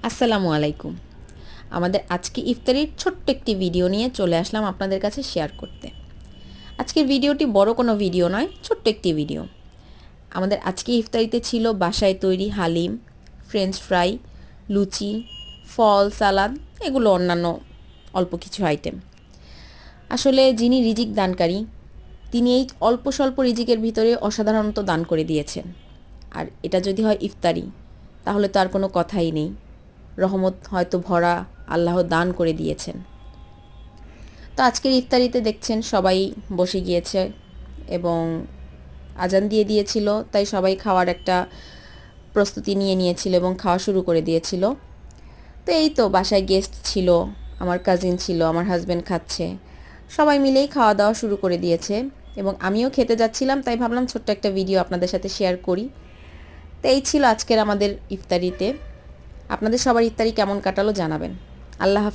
আসসালামু আলাইকুম। আমাদের আজকে ইফতারির ছোট্ট একটি ভিডিও নিয়ে চলে আসলাম আপনাদের কাছে শেয়ার করতে। আজকের ভিডিওটি বড় কোনো ভিডিও নয়, ছোট্ট একটি ভিডিও। আমাদের আজকে ইফতারিতে ছিল বাসায় তৈরি হালিম, ফ্রেঞ্চ ফ্রাই, লুচি, ফল, সালাদ, এগুলো অন্যান্য অল্প কিছু আইটেম। আসলে যিনি রিজিক দানকারী, তিনি এই অল্প স্বল্প রিজিকের ভিতরে অসাধারণত দান করে দিয়েছেন। আর এটা যদি হয় ইফতারি, তাহলে তো আর কোনো কথাই নেই। রহমত হয়তো ভরা আল্লাহ দান করে দিয়েছেন। তো আজকের ইফতারিতে দেখছেন সবাই বসে গিয়েছে এবং আজান দিয়ে দিয়েছিল, তাই সবাই খাওয়ার একটা প্রস্তুতি নিয়ে নিয়েছিল এবং খাওয়া শুরু করে দিয়েছিল। তো এই তো বাসায় গেস্ট ছিল, আমার কাজিন ছিল, আমার হাজব্যান্ড খাচ্ছে, সবাই মিলেই খাওয়া দাওয়া শুরু করে দিয়েছে এবং আমিও খেতে যাচ্ছিলাম, তাই ভাবলাম ছোট্ট একটা ভিডিও আপনাদের সাথে শেয়ার করি। তো এই ছিল আজকের আমাদের ইফতারিতে। আপনাদের সবার ইফতারি কেমন কাটালো জানাবেন। আল্লাহ হাফেজ।